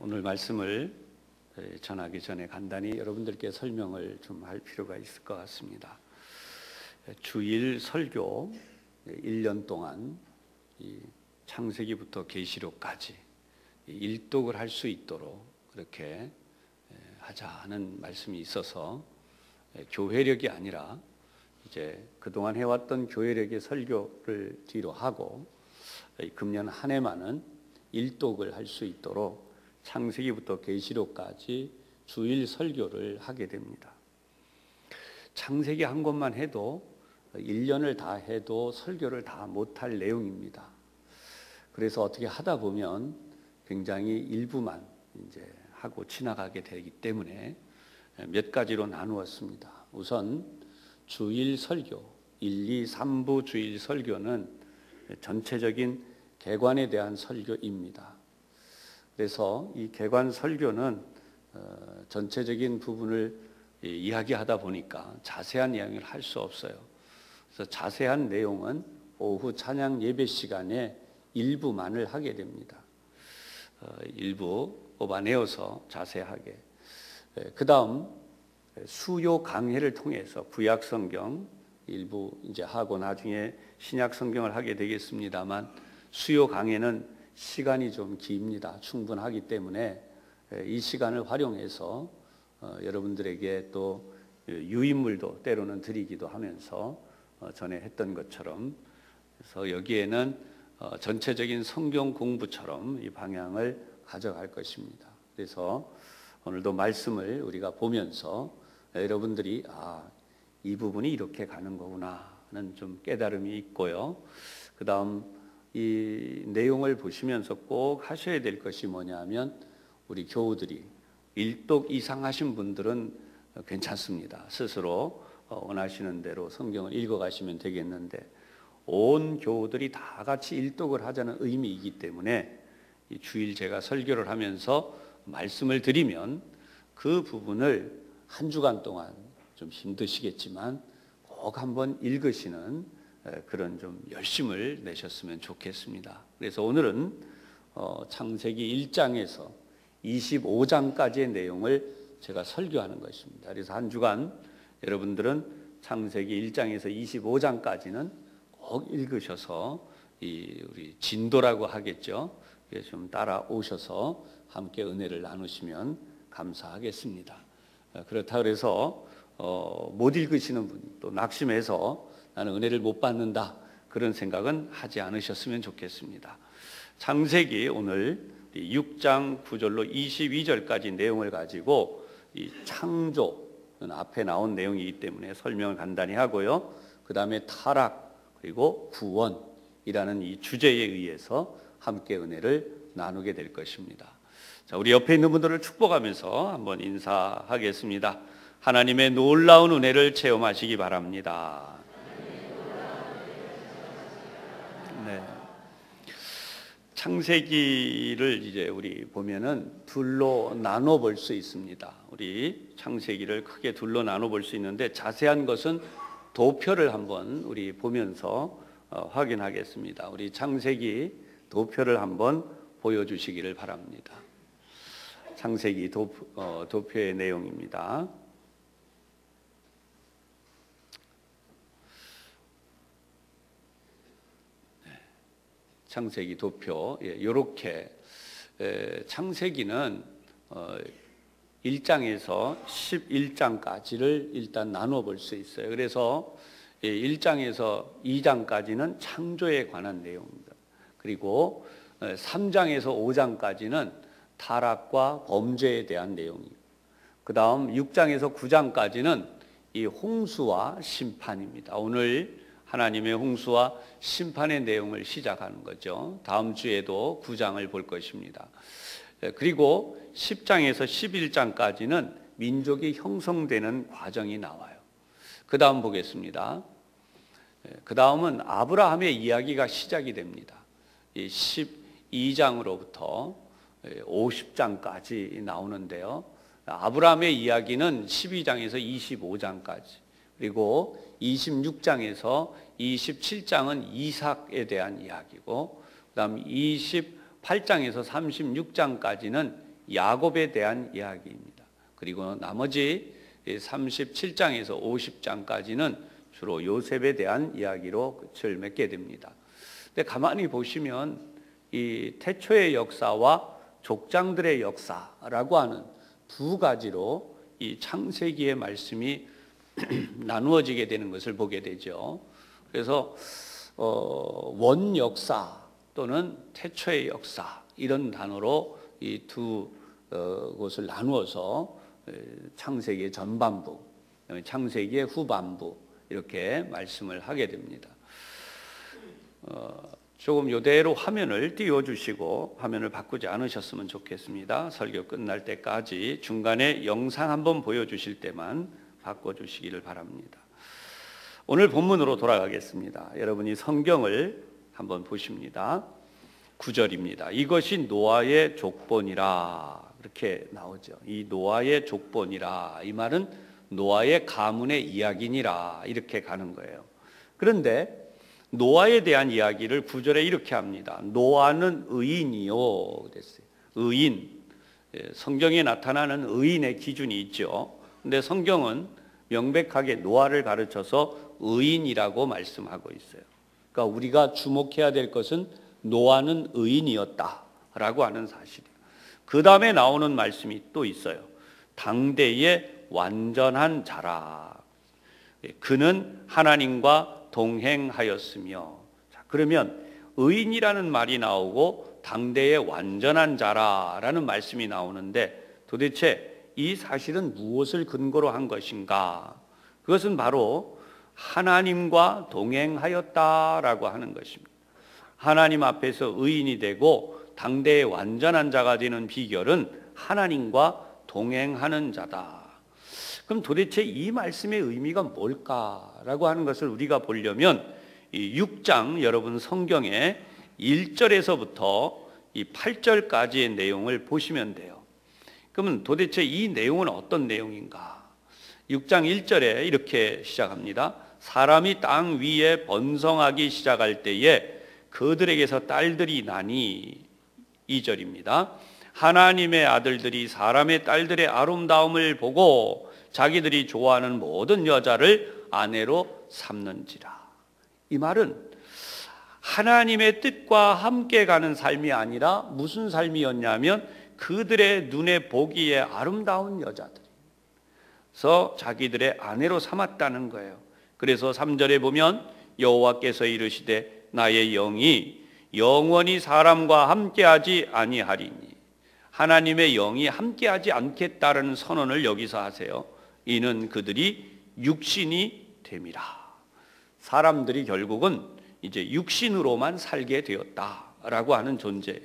오늘 말씀을 전하기 전에 간단히 여러분들께 설명을 좀 할 필요가 있을 것 같습니다. 주일 설교 1년 동안 창세기부터 계시록까지 일독을 할 수 있도록 그렇게 하자는 말씀이 있어서 교회력이 아니라 이제 그동안 해왔던 교회력의 설교를 뒤로 하고 금년 한 해만은 일독을 할 수 있도록 창세기부터 계시록까지 주일 설교를 하게 됩니다. 창세기 한 권만 해도 1년을 다 해도 설교를 다 못할 내용입니다. 그래서 어떻게 하다 보면 굉장히 일부만 이제 하고 지나가게 되기 때문에 몇 가지로 나누었습니다. 우선 주일 설교 1, 2, 3부 주일 설교는 전체적인 개관에 대한 설교입니다. 그래서 이 개관 설교는 전체적인 부분을 이야기하다 보니까 자세한 이야기를 할 수 없어요. 그래서 자세한 내용은 오후 찬양 예배 시간에 일부만을 하게 됩니다. 일부 뽑아내어서 자세하게. 그 다음 수요 강해를 통해서 구약 성경 일부 이제 하고 나중에 신약 성경을 하게 되겠습니다만 수요 강해는 시간이 좀 깁니다. 충분하기 때문에 이 시간을 활용해서 여러분들에게 또 유인물도 때로는 드리기도 하면서 전에 했던 것처럼 그래서 여기에는 전체적인 성경 공부처럼 이 방향을 가져갈 것입니다. 그래서 오늘도 말씀을 우리가 보면서 여러분들이 이 부분이 이렇게 가는 거구나 하는 좀 깨달음이 있고요. 그 다음 이 내용을 보시면서 꼭 하셔야 될 것이 뭐냐면 우리 교우들이 일독 이상 하신 분들은 괜찮습니다. 스스로 원하시는 대로 성경을 읽어가시면 되겠는데 온 교우들이 다 같이 일독을 하자는 의미이기 때문에 이 주일 제가 설교를 하면서 말씀을 드리면 그 부분을 한 주간 동안 좀 힘드시겠지만 꼭 한번 읽으시는 그런 좀 열심을 내셨으면 좋겠습니다. 그래서 오늘은 창세기 1장에서 25장까지의 내용을 제가 설교하는 것입니다. 그래서 한 주간 여러분들은 창세기 1장에서 25장까지는 꼭 읽으셔서 우리 진도라고 하겠죠. 좀 따라오셔서 함께 은혜를 나누시면 감사하겠습니다. 그렇다 그래서 못 읽으시는 분, 또 낙심해서 나는 은혜를 못 받는다 그런 생각은 하지 않으셨으면 좋겠습니다. 창세기 오늘 6장 9절로 22절까지 내용을 가지고 이 창조 앞에 나온 내용이기 때문에 설명을 간단히 하고요. 그 다음에 타락 그리고 구원이라는 이 주제에 의해서 함께 은혜를 나누게 될 것입니다. 자, 우리 옆에 있는 분들을 축복하면서 한번 인사하겠습니다. 하나님의 놀라운 은혜를 체험하시기 바랍니다. 네. 창세기를 이제 우리 보면은 둘로 나눠 볼 수 있습니다. 우리 창세기를 크게 둘로 나눠 볼 수 있는데 자세한 것은 도표를 한번 우리 보면서 확인하겠습니다. 우리 창세기 도표를 한번 보여주시기를 바랍니다. 창세기 도표의 내용입니다. 창세기 도표 이렇게 창세기는 1장에서 11장까지를 일단 나눠 볼 수 있어요. 그래서 1장에서 2장까지는 창조에 관한 내용입니다. 그리고 3장에서 5장까지는 타락과 범죄에 대한 내용이고 그 다음 6장에서 9장까지는 이 홍수와 심판입니다. 오늘 하나님의 홍수와 심판의 내용을 시작하는 거죠. 다음 주에도 9장을 볼 것입니다. 그리고 10장에서 11장까지는 민족이 형성되는 과정이 나와요. 그 다음 보겠습니다. 그 다음은 아브라함의 이야기가 시작이 됩니다. 12장으로부터 50장까지 나오는데요. 아브라함의 이야기는 12장에서 25장까지 그리고 26장에서 27장은 이삭에 대한 이야기고 그 다음 28장에서 36장까지는 야곱에 대한 이야기입니다. 그리고 나머지 37장에서 50장까지는 주로 요셉에 대한 이야기로 끝을 맺게 됩니다. 근데 가만히 보시면 이 태초의 역사와 족장들의 역사라고 하는 두 가지로 이 창세기의 말씀이 나누어지게 되는 것을 보게 되죠. 그래서 원 역사 또는 태초의 역사 이런 단어로 이 두 곳을 나누어서 창세기의 전반부, 창세기의 후반부 이렇게 말씀을 하게 됩니다. 조금 이대로 화면을 띄워주시고 화면을 바꾸지 않으셨으면 좋겠습니다. 설교 끝날 때까지 중간에 영상 한번 보여주실 때만 바꿔주시기를 바랍니다. 오늘 본문으로 돌아가겠습니다. 여러분이 성경을 한번 보십니다. 9절입니다. 이것이 노아의 족본이라 이렇게 나오죠. 이 노아의 족본이라, 이 말은 노아의 가문의 이야기니라 이렇게 가는 거예요. 그런데 노아에 대한 이야기를 9절에 이렇게 합니다. 노아는 의인이요 그랬어요. 의인, 성경에 나타나는 의인의 기준이 있죠. 근데 성경은 명백하게 노아를 가르쳐서 의인이라고 말씀하고 있어요. 그러니까 우리가 주목해야 될 것은 노아는 의인이었다라고 하는 사실이에요. 그 다음에 나오는 말씀이 또 있어요. 당대의 완전한 자라. 그는 하나님과 동행하였으며. 자, 그러면 의인이라는 말이 나오고 당대의 완전한 자라라는 말씀이 나오는데 도대체 이 사실은 무엇을 근거로 한 것인가? 그것은 바로 하나님과 동행하였다라고 하는 것입니다. 하나님 앞에서 의인이 되고 당대의 완전한 자가 되는 비결은 하나님과 동행하는 자다. 그럼 도대체 이 말씀의 의미가 뭘까라고 하는 것을 우리가 보려면 이 6장 여러분 성경에 1절에서부터 이 8절까지의 내용을 보시면 돼요. 그러면 도대체 이 내용은 어떤 내용인가? 6장 1절에 이렇게 시작합니다. 사람이 땅 위에 번성하기 시작할 때에 그들에게서 딸들이 나니. 2절입니다. 하나님의 아들들이 사람의 딸들의 아름다움을 보고 자기들이 좋아하는 모든 여자를 아내로 삼는지라. 이 말은 하나님의 뜻과 함께 가는 삶이 아니라 무슨 삶이었냐면 그들의 눈에 보기에 아름다운 여자들이 그래서 자기들의 아내로 삼았다는 거예요. 그래서 3절에 보면 여호와께서 이르시되 나의 영이 영원히 사람과 함께하지 아니하리니. 하나님의 영이 함께하지 않겠다는 선언을 여기서 하세요. 이는 그들이 육신이 됨이라. 사람들이 결국은 이제 육신으로만 살게 되었다라고 하는 존재.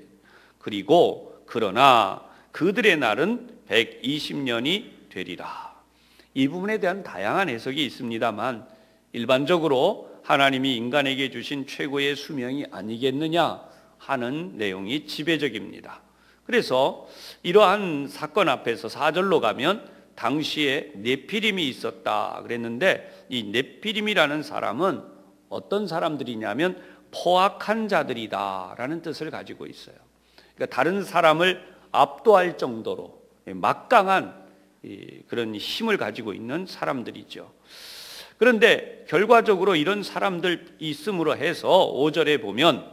그리고 그러나 그들의 날은 120년이 되리라. 이 부분에 대한 다양한 해석이 있습니다만 일반적으로 하나님이 인간에게 주신 최고의 수명이 아니겠느냐 하는 내용이 지배적입니다. 그래서 이러한 사건 앞에서 4절로 가면 당시에 네피림이 있었다 그랬는데 이 네피림이라는 사람은 어떤 사람들이냐면 포악한 자들이다라는 뜻을 가지고 있어요. 그러니까 다른 사람을 압도할 정도로 막강한 그런 힘을 가지고 있는 사람들이죠. 그런데 결과적으로 이런 사람들 있음으로 해서 5절에 보면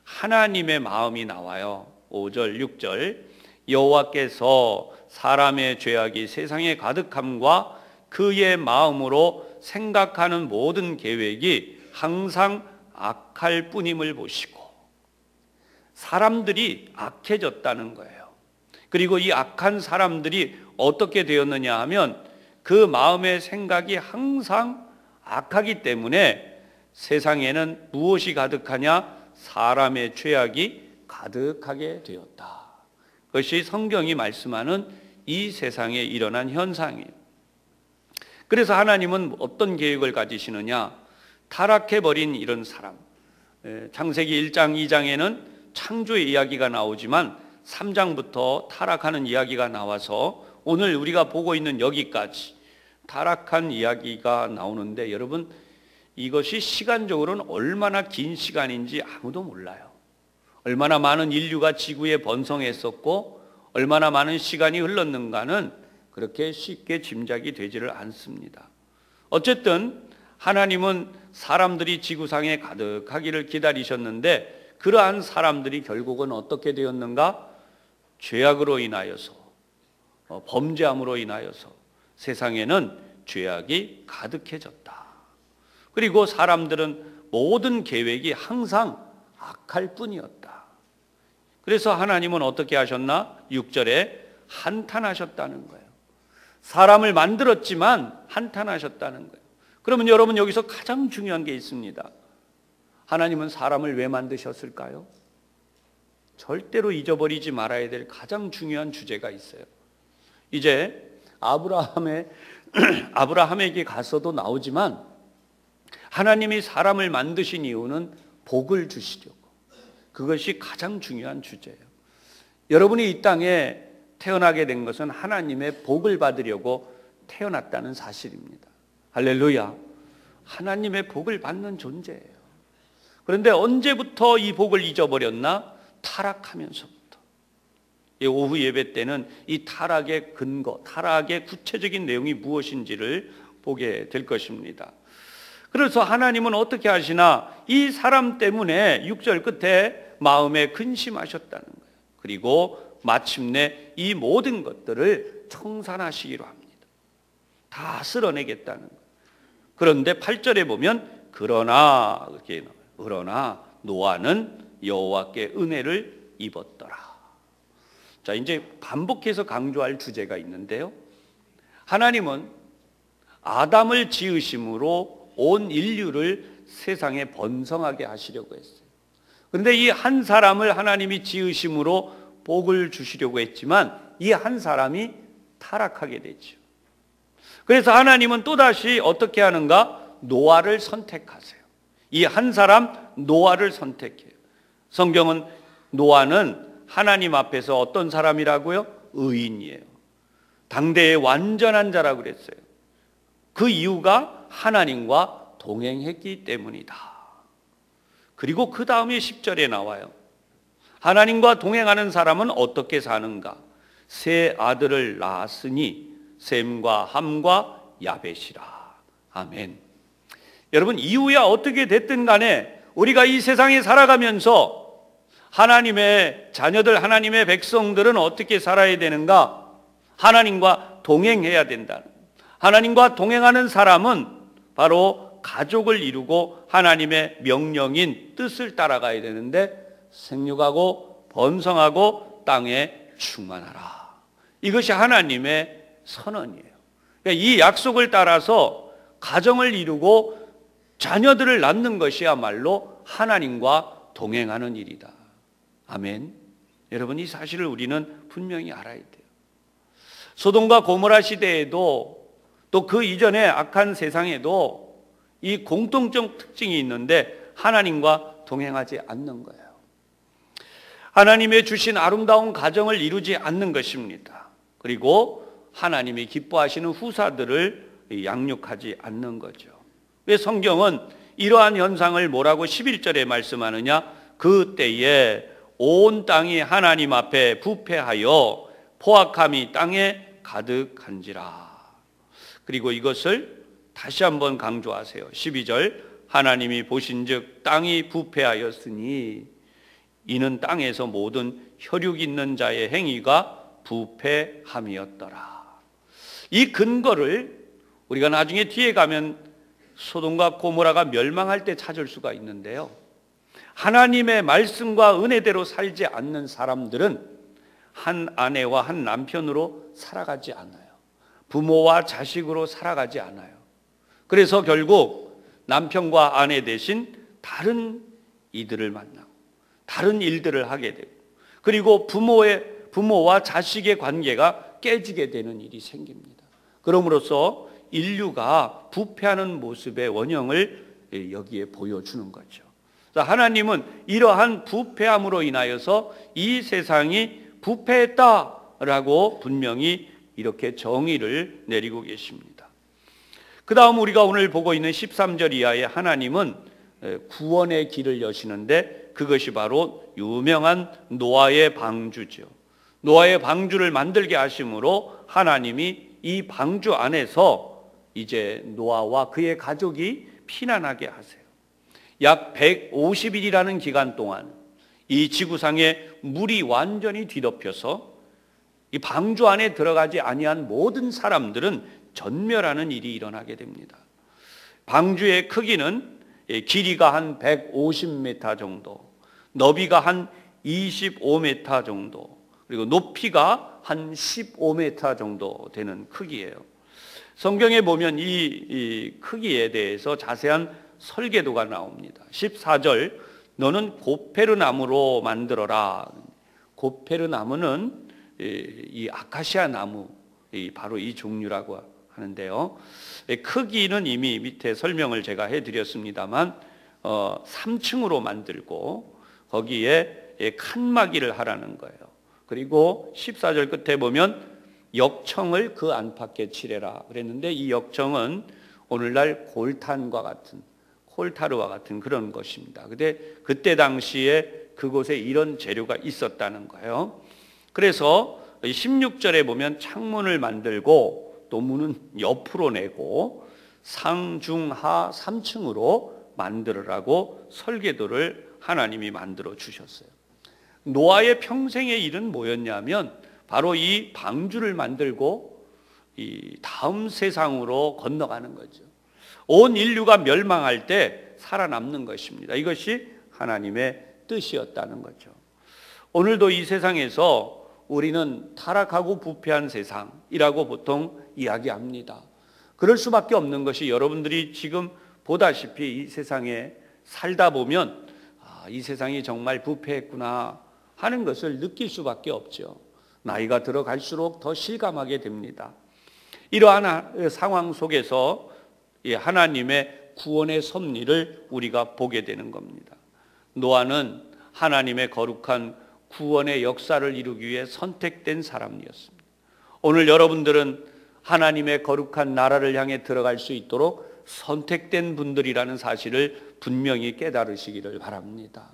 하나님의 마음이 나와요. 5절, 6절 여호와께서 사람의 죄악이 세상에 가득함과 그의 마음으로 생각하는 모든 계획이 항상 악할 뿐임을 보시고 사람들이 악해졌다는 거예요. 그리고 이 악한 사람들이 어떻게 되었느냐 하면 그 마음의 생각이 항상 악하기 때문에 세상에는 무엇이 가득하냐? 사람의 죄악이 가득하게 되었다. 그것이 성경이 말씀하는 이 세상에 일어난 현상이에요. 그래서 하나님은 어떤 계획을 가지시느냐? 타락해버린 이런 사람. 창세기 1장, 2장에는 창조의 이야기가 나오지만 3장부터 타락하는 이야기가 나와서 오늘 우리가 보고 있는 여기까지 타락한 이야기가 나오는데 여러분 이것이 시간적으로는 얼마나 긴 시간인지 아무도 몰라요. 얼마나 많은 인류가 지구에 번성했었고 얼마나 많은 시간이 흘렀는가는 그렇게 쉽게 짐작이 되지를 않습니다. 어쨌든 하나님은 사람들이 지구상에 가득하기를 기다리셨는데 그러한 사람들이 결국은 어떻게 되었는가? 죄악으로 인하여서, 범죄함으로 인하여서 세상에는 죄악이 가득해졌다. 그리고 사람들은 모든 계획이 항상 악할 뿐이었다. 그래서 하나님은 어떻게 하셨나? 6절에 한탄하셨다는 거예요. 사람을 만들었지만 한탄하셨다는 거예요. 그러면 여러분 여기서 가장 중요한 게 있습니다. 하나님은 사람을 왜 만드셨을까요? 절대로 잊어버리지 말아야 될 가장 중요한 주제가 있어요. 이제 아브라함에게 가서도 나오지만 하나님이 사람을 만드신 이유는 복을 주시려고. 그것이 가장 중요한 주제예요. 여러분이 이 땅에 태어나게 된 것은 하나님의 복을 받으려고 태어났다는 사실입니다. 할렐루야. 하나님의 복을 받는 존재예요. 그런데 언제부터 이 복을 잊어버렸나? 타락하면서부터. 오후 예배 때는 이 타락의 근거, 타락의 구체적인 내용이 무엇인지를 보게 될 것입니다. 그래서 하나님은 어떻게 하시나? 이 사람 때문에 6절 끝에 마음에 근심하셨다는 거예요. 그리고 마침내 이 모든 것들을 청산하시기로 합니다. 다 쓸어내겠다는 거예요. 그런데 8절에 보면 그러나 이렇게 나와요. 그러나 노아는 여호와께 은혜를 입었더라. 자, 이제 반복해서 강조할 주제가 있는데요. 하나님은 아담을 지으심으로 온 인류를 세상에 번성하게 하시려고 했어요. 그런데 이 한 사람을 하나님이 지으심으로 복을 주시려고 했지만 이 한 사람이 타락하게 되죠. 그래서 하나님은 또다시 어떻게 하는가? 노아를 선택하세요. 이 한 사람 노아를 선택해요. 성경은 노아는 하나님 앞에서 어떤 사람이라고요? 의인이에요. 당대의 완전한 자라고 그랬어요. 그 이유가 하나님과 동행했기 때문이다. 그리고 그 다음에 10절에 나와요. 하나님과 동행하는 사람은 어떻게 사는가? 세 아들을 낳았으니 셈과 함과 야벳이라. 아멘. 여러분, 이후야 어떻게 됐든 간에 우리가 이 세상에 살아가면서 하나님의 자녀들, 하나님의 백성들은 어떻게 살아야 되는가? 하나님과 동행해야 된다. 하나님과 동행하는 사람은 바로 가족을 이루고 하나님의 명령인 뜻을 따라가야 되는데 생육하고 번성하고 땅에 충만하라. 이것이 하나님의 선언이에요. 그러니까 이 약속을 따라서 가정을 이루고 자녀들을 낳는 것이야말로 하나님과 동행하는 일이다. 아멘. 여러분, 이 사실을 우리는 분명히 알아야 돼요. 소돔과 고모라 시대에도 또 그 이전의 악한 세상에도 이 공통적 특징이 있는데 하나님과 동행하지 않는 거예요. 하나님의 주신 아름다운 가정을 이루지 않는 것입니다. 그리고 하나님이 기뻐하시는 후사들을 양육하지 않는 거죠. 왜 성경은 이러한 현상을 뭐라고 11절에 말씀하느냐? 그 때에 온 땅이 하나님 앞에 부패하여 포악함이 땅에 가득한지라. 그리고 이것을 다시 한번 강조하세요. 12절 하나님이 보신즉 땅이 부패하였으니 이는 땅에서 모든 혈육 있는 자의 행위가 부패함이었더라. 이 근거를 우리가 나중에 뒤에 가면 소돔과 고모라가 멸망할 때 찾을 수가 있는데요. 하나님의 말씀과 은혜대로 살지 않는 사람들은 한 아내와 한 남편으로 살아가지 않아요. 부모와 자식으로 살아가지 않아요. 그래서 결국 남편과 아내 대신 다른 이들을 만나고 다른 일들을 하게 되고 그리고 부모와 자식의 관계가 깨지게 되는 일이 생깁니다. 그럼으로써 인류가 부패하는 모습의 원형을 여기에 보여주는 거죠. 하나님은 이러한 부패함으로 인하여서 이 세상이 부패했다라고 분명히 이렇게 정의를 내리고 계십니다. 그 다음 우리가 오늘 보고 있는 13절 이하에 하나님은 구원의 길을 여시는데 그것이 바로 유명한 노아의 방주죠. 노아의 방주를 만들게 하심으로 하나님이 이 방주 안에서 이제 노아와 그의 가족이 피난하게 하세요. 약 150일이라는 기간 동안 이 지구상에 물이 완전히 뒤덮여서 이 방주 안에 들어가지 아니한 모든 사람들은 전멸하는 일이 일어나게 됩니다. 방주의 크기는 길이가 한 150m 정도, 너비가 한 25m 정도, 그리고 높이가 한 15m 정도 되는 크기예요. 성경에 보면 이 크기에 대해서 자세한 설계도가 나옵니다. 14절, 너는 고페르 나무로 만들어라. 고페르 나무는 이 아카시아 나무, 바로 이 종류라고 하는데요. 크기는 이미 밑에 설명을 제가 해드렸습니다만 3층으로 만들고 거기에 칸막이를 하라는 거예요. 그리고 14절 끝에 보면 역청을 그 안팎에 칠해라 그랬는데, 이 역청은 오늘날 골탄과 같은, 콜타르와 같은 그런 것입니다. 근데 그때 당시에 그곳에 이런 재료가 있었다는 거예요. 그래서 16절에 보면 창문을 만들고 또 문은 옆으로 내고 상중하 3층으로 만들으라고 설계도를 하나님이 만들어 주셨어요. 노아의 평생의 일은 뭐였냐면 바로 이 방주를 만들고 이 다음 세상으로 건너가는 거죠. 온 인류가 멸망할 때 살아남는 것입니다. 이것이 하나님의 뜻이었다는 거죠. 오늘도 이 세상에서 우리는 타락하고 부패한 세상이라고 보통 이야기합니다. 그럴 수밖에 없는 것이, 여러분들이 지금 보다시피 이 세상에 살다 보면 이 세상이 정말 부패했구나 하는 것을 느낄 수밖에 없죠. 나이가 들어갈수록 더 실감하게 됩니다. 이러한 상황 속에서 하나님의 구원의 섭리를 우리가 보게 되는 겁니다. 노아는 하나님의 거룩한 구원의 역사를 이루기 위해 선택된 사람이었습니다. 오늘 여러분들은 하나님의 거룩한 나라를 향해 들어갈 수 있도록 선택된 분들이라는 사실을 분명히 깨달으시기를 바랍니다.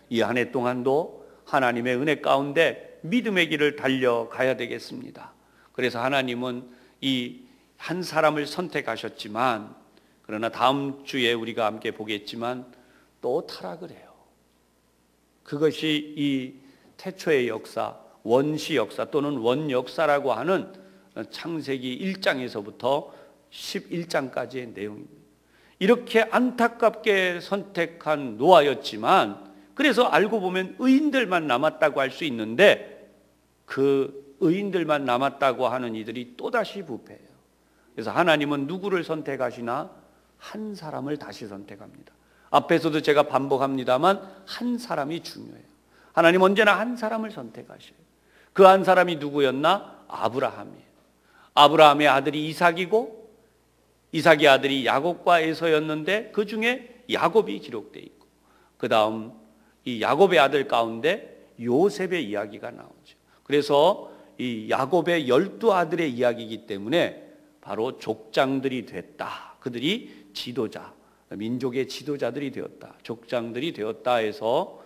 이 한 해 동안도 하나님의 은혜 가운데 믿음의 길을 달려가야 되겠습니다. 그래서 하나님은 이 한 사람을 선택하셨지만, 그러나 다음 주에 우리가 함께 보겠지만 또 타락을 해요. 그것이 이 태초의 역사, 원시 역사 또는 원역사라고 하는 창세기 1장에서부터 11장까지의 내용입니다. 이렇게 안타깝게 선택한 노아였지만, 그래서 알고 보면 의인들만 남았다고 할 수 있는데, 그 의인들만 남았다고 하는 이들이 또다시 부패해요. 그래서 하나님은 누구를 선택하시나? 한 사람을 다시 선택합니다. 앞에서도 제가 반복합니다만 한 사람이 중요해요. 하나님 언제나 한 사람을 선택하셔요. 그 한 사람이 누구였나? 아브라함이에요. 아브라함의 아들이 이삭이고, 이삭의 아들이 야곱과 에서였는데 그 중에 야곱이 기록되어 있고, 그 다음 이 야곱의 아들 가운데 요셉의 이야기가 나오죠. 그래서 이 야곱의 12아들의 이야기이기 때문에 바로 족장들이 됐다. 그들이 지도자, 민족의 지도자들이 되었다. 족장들이 되었다 해서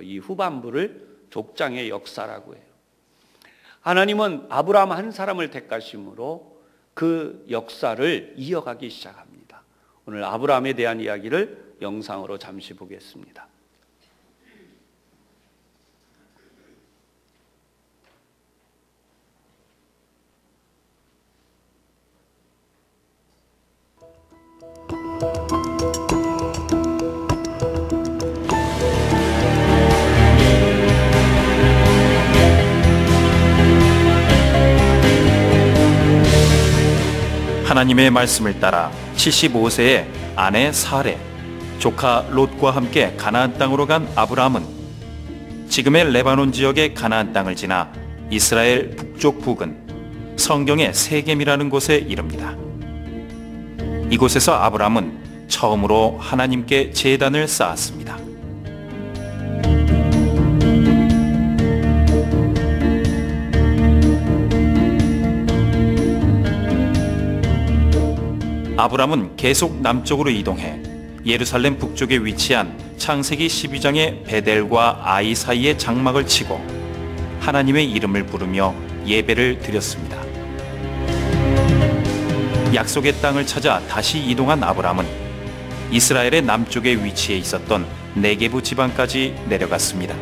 이 후반부를 족장의 역사라고 해요. 하나님은 아브라함 한 사람을 택하심으로 그 역사를 이어가기 시작합니다. 오늘 아브라함에 대한 이야기를 영상으로 잠시 보겠습니다. 하나님의 말씀을 따라 75세에 아내 사레, 조카 롯과 함께 가나안 땅으로 간 아브라함은 지금의 레바논 지역의 가나안 땅을 지나 이스라엘 북쪽 부근 성경의 세겜이라는 곳에 이릅니다. 이곳에서 아브라함은 처음으로 하나님께 제단을 쌓았습니다. 아브라함은 계속 남쪽으로 이동해 예루살렘 북쪽에 위치한 창세기 12장의 베델과 아이 사이에 장막을 치고 하나님의 이름을 부르며 예배를 드렸습니다. 약속의 땅을 찾아 다시 이동한 아브라함은 이스라엘의 남쪽에 위치해 있었던 네게부 지방까지 내려갔습니다.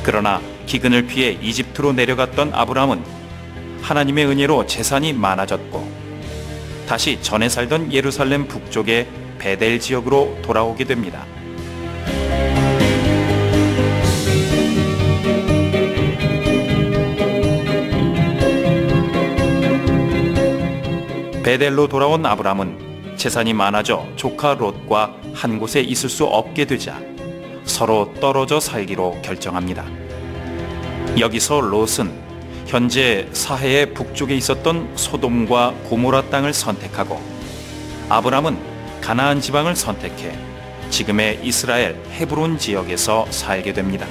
그러나 기근을 피해 이집트로 내려갔던 아브라함은 하나님의 은혜로 재산이 많아졌고 다시 전에 살던 예루살렘 북쪽의 베델 지역으로 돌아오게 됩니다. 베델로 돌아온 아브라함은 재산이 많아져 조카 롯과 한 곳에 있을 수 없게 되자 서로 떨어져 살기로 결정합니다. 여기서 롯은 현재 사해의 북쪽에 있었던 소돔과 고모라 땅을 선택하고 아브라함은 가나안 지방을 선택해 지금의 이스라엘 헤브론 지역에서 살게 됩니다.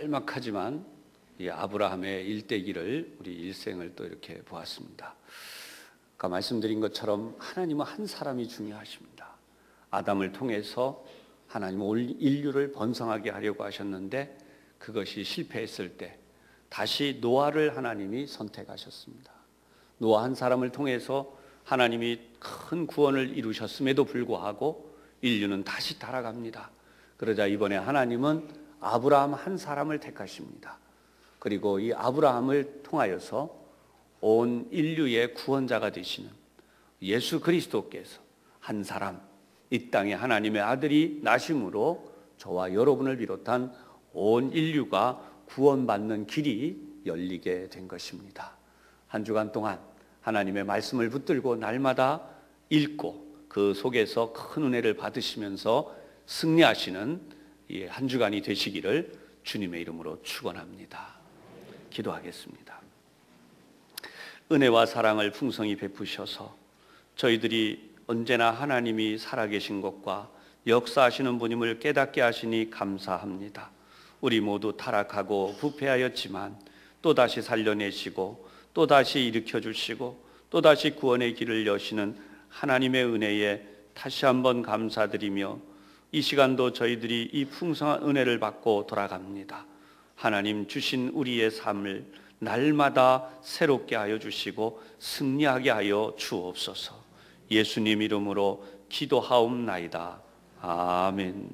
짤막하지만 이 아브라함의 일대기를 우리 일생을 또 이렇게 보았습니다. 아까 말씀드린 것처럼 하나님은 한 사람이 중요하십니다. 아담을 통해서 하나님은 온 인류를 번성하게 하려고 하셨는데 그것이 실패했을 때 다시 노아를 하나님이 선택하셨습니다. 노아 한 사람을 통해서 하나님이 큰 구원을 이루셨음에도 불구하고 인류는 다시 타락합니다. 그러자 이번에 하나님은 아브라함 한 사람을 택하십니다. 그리고 이 아브라함을 통하여서 온 인류의 구원자가 되시는 예수 그리스도께서 한 사람, 이 땅에 하나님의 아들이 나심으로 저와 여러분을 비롯한 온 인류가 구원받는 길이 열리게 된 것입니다. 한 주간 동안 하나님의 말씀을 붙들고 날마다 읽고 그 속에서 큰 은혜를 받으시면서 승리하시는 이 한 주간이 되시기를 주님의 이름으로 축원합니다. 기도하겠습니다. 은혜와 사랑을 풍성히 베푸셔서 저희들이 언제나 하나님이 살아계신 것과 역사하시는 분임을 깨닫게 하시니 감사합니다. 우리 모두 타락하고 부패하였지만 또다시 살려내시고 또다시 일으켜주시고 또다시 구원의 길을 여시는 하나님의 은혜에 다시 한번 감사드리며 이 시간도 저희들이 이 풍성한 은혜를 받고 돌아갑니다. 하나님 주신 우리의 삶을 날마다 새롭게 하여 주시고 승리하게 하여 주옵소서. 예수님 이름으로 기도하옵나이다. 아멘.